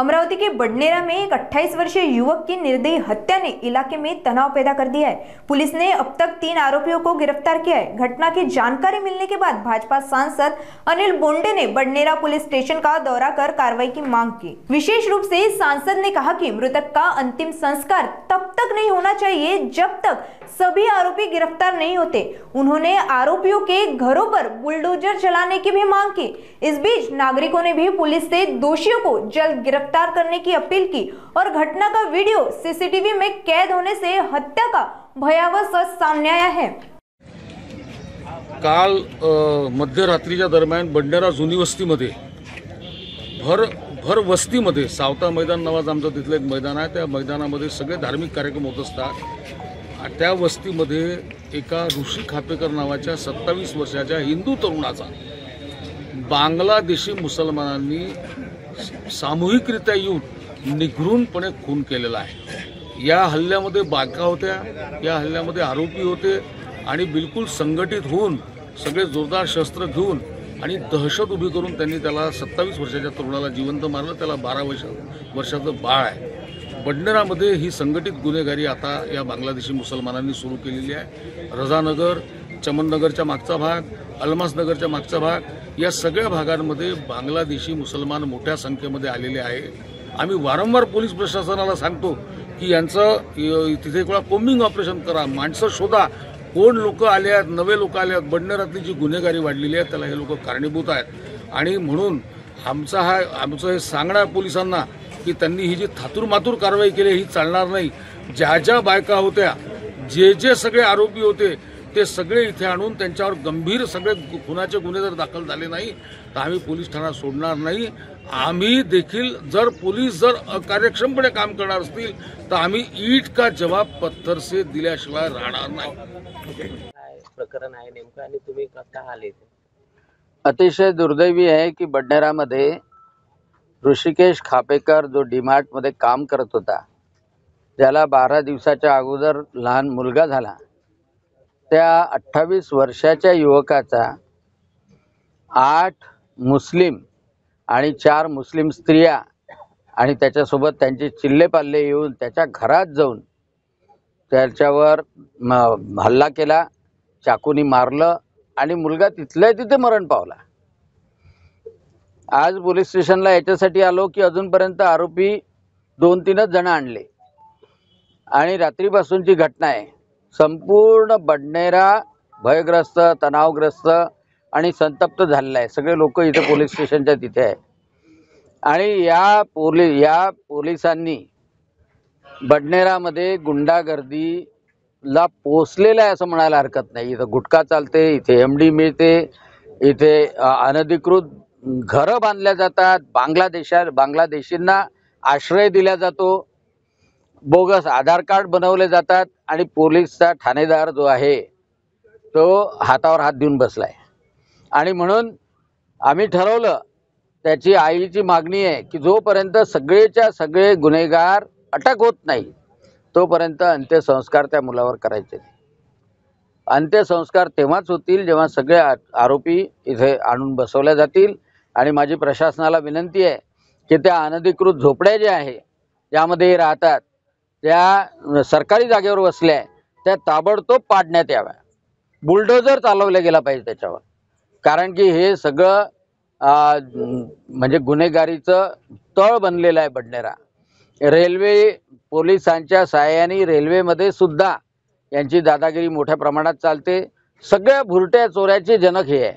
अमरावती के बडनेरा में एक 28 वर्षीय युवक की निर्दयी हत्या ने इलाके में तनाव पैदा कर दिया है। पुलिस ने अब तक 3 आरोपियों को गिरफ्तार किया है। घटना की जानकारी मिलने के बाद भाजपा सांसद अनिल बोंडे ने बडनेरा पुलिस स्टेशन का दौरा कर कार्रवाई की मांग की। विशेष रूप से सांसद ने कहा कि मृतक का अंतिम संस्कार तब तक नहीं होना चाहिए जब तक सभी आरोपी गिरफ्तार नहीं होते। उन्होंने आरोपियों के घरों पर बुलडोजर चलाने की भी मांग की। इस बीच नागरिकों ने भी पुलिस से दोषियों को जल्द गिरफ्तार करने की अपील की और घटना का वीडियो सीसीटीवी में कैद होने से हत्या का भयावह सच सामने आया है। काल मध्यरात्रीच्या दरम्यान बडनेरा जुनी वस्तीमध्ये भर वस्तीमध्ये सावता मैदान नावाचं आमचं तिथलं एक मैदान आहे। त्या मैदानामध्ये सगळे धार्मिक कार्यक्रम होत असतात। त्या वस्तीमध्ये एका ऋषी खापेकर नावाच्या 27 वर्षाच्या हिंदू तरुणाचा बांगलादेशी मुसलमानांनी सामूहिकरित्या येऊन निघृणपणे खून केलेला आहे। या हल्ल्यामध्ये बायका होत्या, या हल्ल्यामध्ये आरोपी होते आणि बिलकुल संघटित होऊन सगळे जोरदार शस्त्र घेऊन आणि दहशत उभी करून त्यांनी त्याला 27 वर्षाच्या तरुणाला जिवंत मारलं। त्याला 12 वर्षाचं बाळ आहे। बडनेरामध्ये ही संघटित गुन्हेगारी आता या बांगलादेशी मुसलमानांनी सुरू केलेली आहे। रजानगर, चमननगरच्या मागचा भाग, अलमासनगरच्या मागचा भाग या सगळ्या भागांमध्ये बांगलादेशी मुसलमान मोठ्या संख्येमध्ये आलेले आहे। आम्ही वारंवार पोलीस प्रशासनाला सांगतो की यांचं तिथे एक वेळा कोम्बिंग ऑपरेशन करा, माणसं शोधा, कोण लोक आले आहेत, नवे लोक आले आहेत। बडनेरातली जी गुन्हेगारी वाढलेली आहे त्याला हे लोक कारणीभूत आहेत आणि म्हणून आमचं हे सांगणं पोलिसांना की त्यांनी ही जी थातूरमातूर कारवाई केली ही चालणार नाही। ज्या ज्या बायका होत्या, जे सगळे आरोपी होते ते सगळे इथे आणून त्यांच्यावर गंभीर सगळे खुनाचे गुन्हे जर दाखल झाले नाही तर आम्ही पोलीस ठाणा सोडणार नाही। आम्ही देखील जर पोलीस अकार्यक्षमपणे काम करणार असतील तर आम्ही ईट का जवाब पत्थर से दिल्याशिवाय राहणार नाही। प्रकरण आहे नेमकं आणि तुम्ही कसा आले? अतिशय दुर्दैवी आहे की बडनेरामध्ये ऋषिकेश खापेकर जो डीमार्ट मध्ये काम करत होता, त्याला 12 दिवसाच्या अगोदर लहान मुलगा झाला। त्या 28 वर्षाच्या युवकाचा 8 मुस्लिम आणि 4 मुस्लिम स्त्रिया आणि त्याच्यासोबत त्यांचे चिल्लेपाल्ले येऊन त्याच्या घरात जाऊन त्याच्यावर हल्ला केला, चाकूनी मारलं आणि मुलगा तिथल्या तिथे मरण पावला। आज पोलीस स्टेशनला याच्यासाठी आलो की अजूनपर्यंत आरोपी 2-3 जण आणले आणि रात्रीपासूनची घटना आहे। संपूर्ण बडनेरा भयग्रस्त, तणावग्रस्त आणि संतप्त झालेला आहे। सगळे लोक इथे पोलीस स्टेशनच्या तिथे आहे आणि या पोलिसांनी बडनेरामध्ये गुंडागर्दीला पोचलेला आहे असं म्हणायला हरकत नाही। इथं गुटखा चालते, इथे एमडी मिळते, इथे अनधिकृत घरं बांधल्या जातात, बांगलादेशींना आश्रय दिला जातो, बोगस आधार कार्ड बनवले जातात आणि पोलीसचा ठाणेदार जो आहे तो हातावर हात देऊन बसलाय। आणि म्हणून आम्ही ठरवलं, त्याची आईची मागणी आहे की जोपर्यंत सगळेच्या सगळे गुन्हेगार अटक होत नाही तोपर्यंत अंत्यसंस्कार त्या मुलावर करायचे नाही। अंत्यसंस्कार तेव्हाच होतील जेव्हा सगळे आरोपी इथे आणून बसवले जातील। आणि माझी प्रशासनाला विनंती आहे की त्या अनधिकृत झोपड्या ज्या आहे ज्यामध्ये राहतात त्या सरकारी जागेवर वसल्या त्या ताबडतोब पाडण्यात याव्या, बुलडोजर चालवला गेला पाहिजे त्याच्यावर। कारण की हे सगळं म्हणजे गुन्हेगारीचं तळ बनलेलं आहे बडनेरा। रेल्वे पोलिसांच्या सहाय्याने रेल्वेमध्ये सुद्धा यांची दादागिरी मोठ्या प्रमाणात चालते। सगळ्या भुरट्या चोऱ्याचे जनक हे आहे,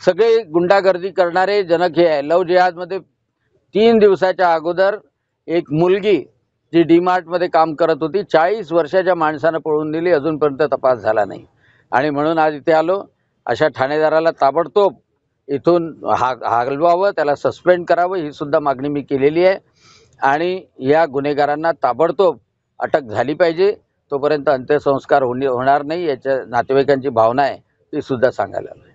सगळे गुंडागर्दी करणारे जनक हे आहे। लव जिहादमध्ये 3 दिवसाच्या अगोदर एक मुलगी जी डीमार्ट मध्ये काम करत होती 40 वर्षाच्या माणसानं पळून दिली, अजूनपर्यंत तपास झाला नाही। आणि म्हणून आज इथे आलो, अशा ठाणेदाराला ताबडतोब इथून हलवावं, त्याला सस्पेंड करावं ही सुद्धा मागणी मी केलेली आहे। आणि या गुन्हेगारांना ताबडतोब अटक झाली पाहिजे। तोपर्यंत अंत्यसंस्कार होणार नाही याच्या नातेवाईकांची भावना आहे ती सुद्धा सांगायला हवी।